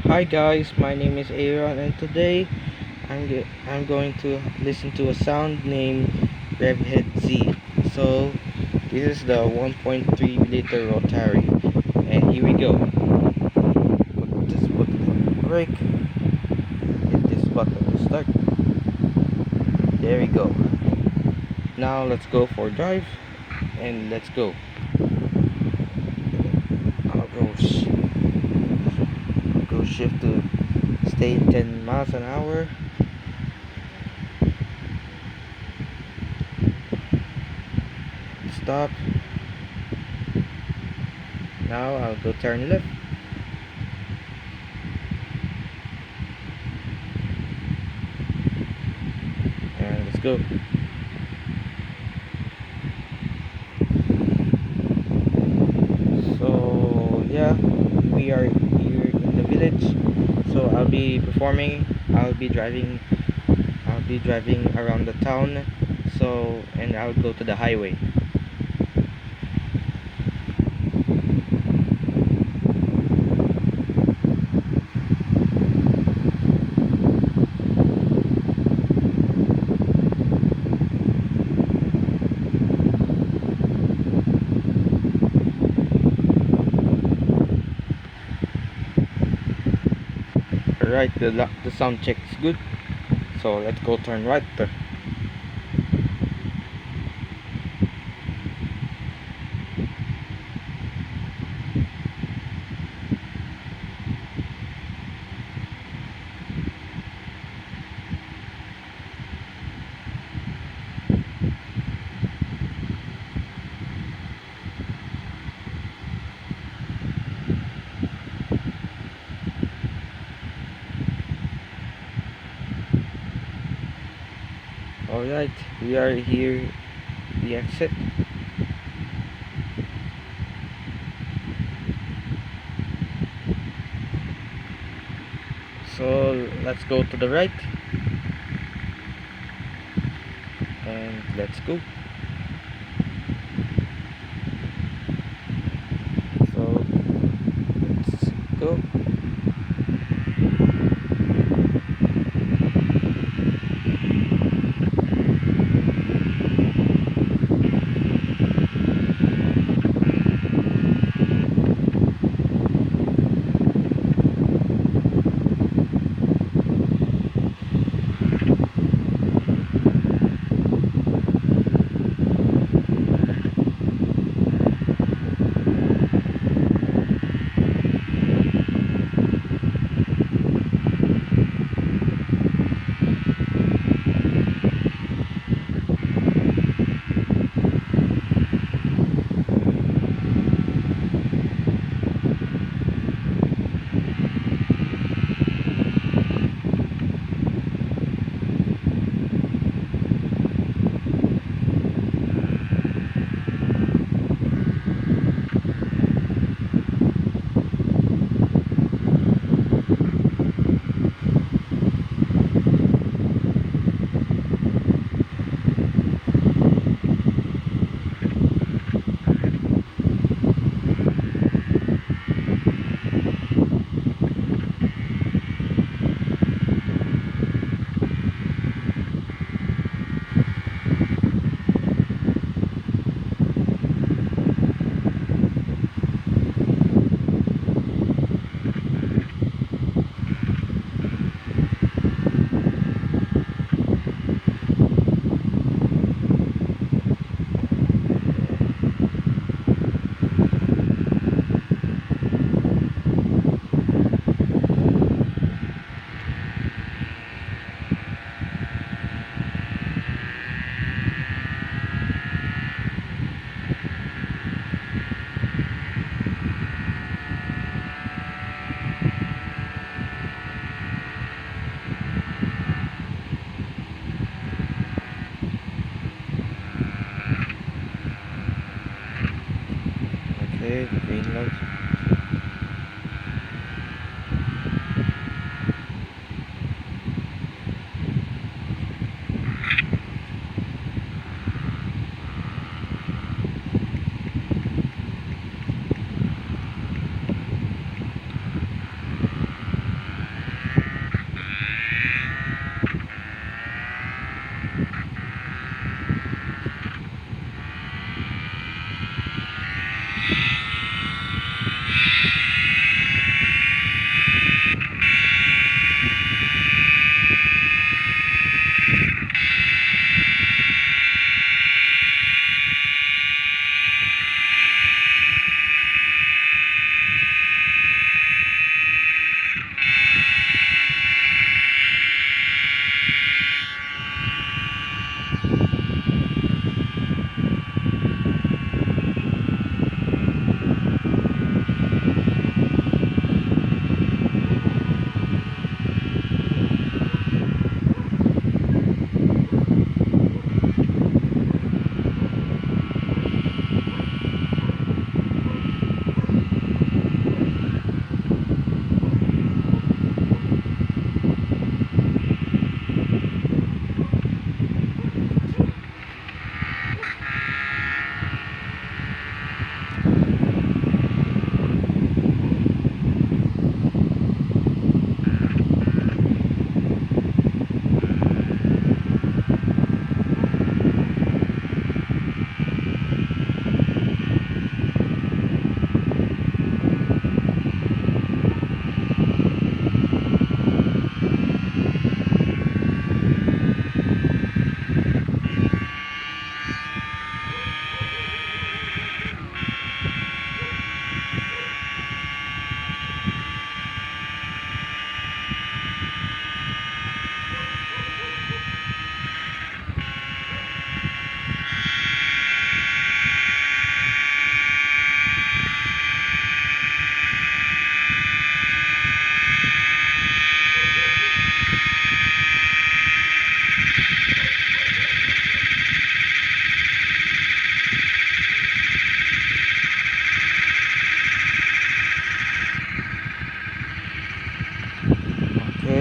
Hi guys, my name is Aaron and today I'm going to listen to a sound named RevHeadz. So this is the 1.3 liter rotary and here we go. Put this button on brake, hit this button to start. There we go. Now let's go for drive and let's go. I'll go shift to stay 10 miles an hour. Stop. Now I'll go turn left. And let's go. So yeah, we are here in the village. So I'll be driving around the town. So and I'll go to the highway. Alright, the sound check is good. So let's go turn right. Alright, we are here, the exit. So let's go to the right and let's go. So let's go.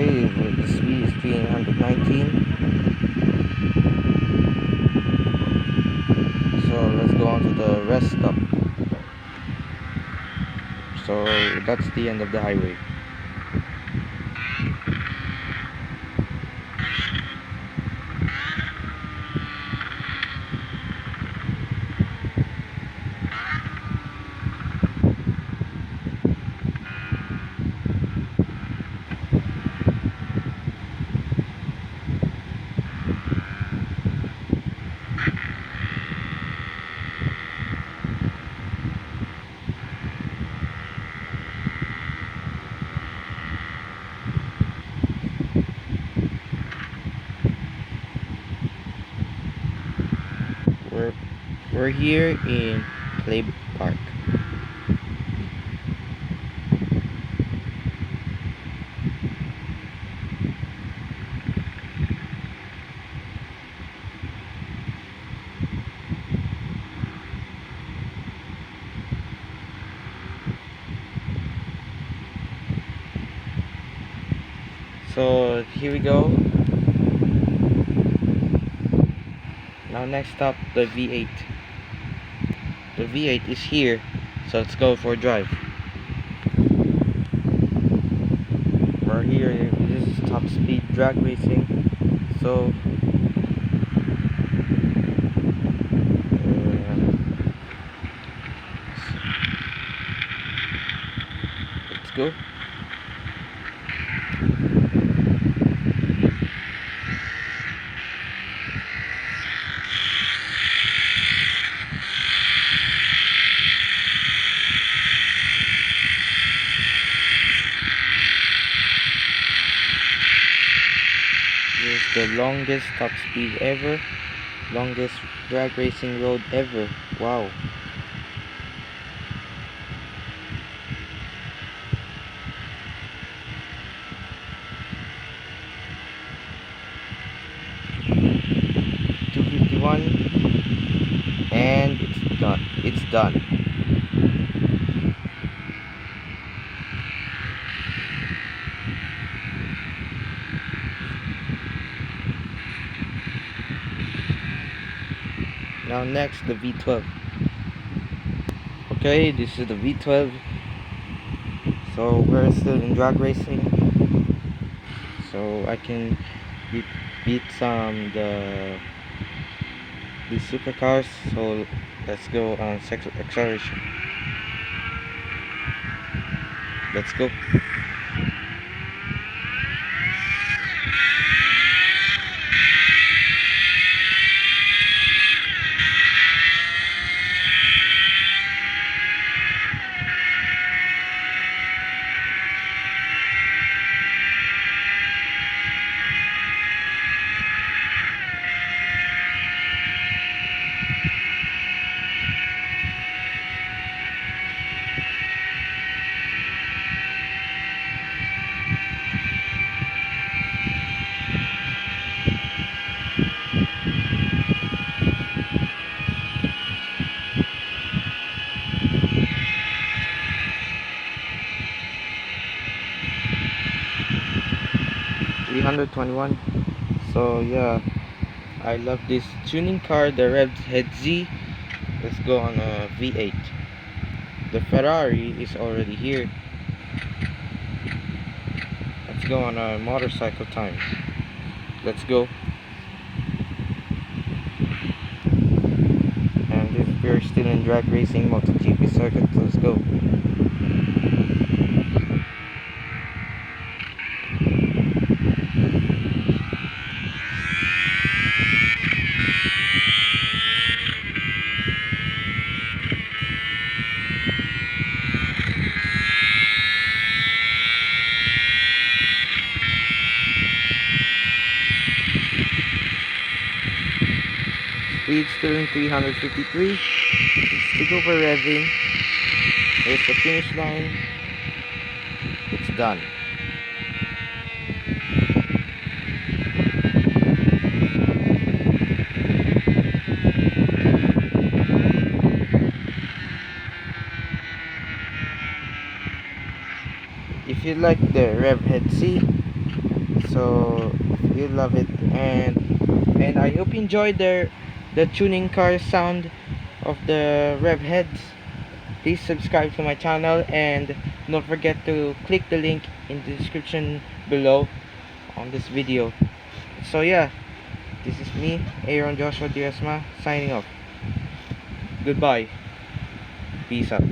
Okay, the speed is 319. So let's go on to the rest stop. So that's the end of the highway. We're we're here in Play Park. So here we go. Now next stop, the V8. The V8 is here, so let's go for a drive. We're here. This is top speed drag racing. So let's go. This is the longest top speed ever, longest drag racing road ever. Wow. .251, and it's done. It's done. Now next, the V12. Okay, this is the V12. So we're still in drag racing. So I can beat some the supercars. So let's go on acceleration. Let's go. $321. So yeah, I love this tuning car, the RevHeadz. Let's go on a V8. The Ferrari is already here. Let's go on a motorcycle time. Let's go. And this we're still in drag racing MotoGP circuit. Let's go. Speed still in 353. It's still over revving. There's the finish line. It's done. If you like the RevHeadz, So if you love it, and I hope you enjoyed the tuning car sound of the RevHeadz. Please subscribe to my channel and don't forget to click the link in the description below on this video. So yeah, this is me, Aaron Joshua Diasma, signing off. Goodbye. Peace out.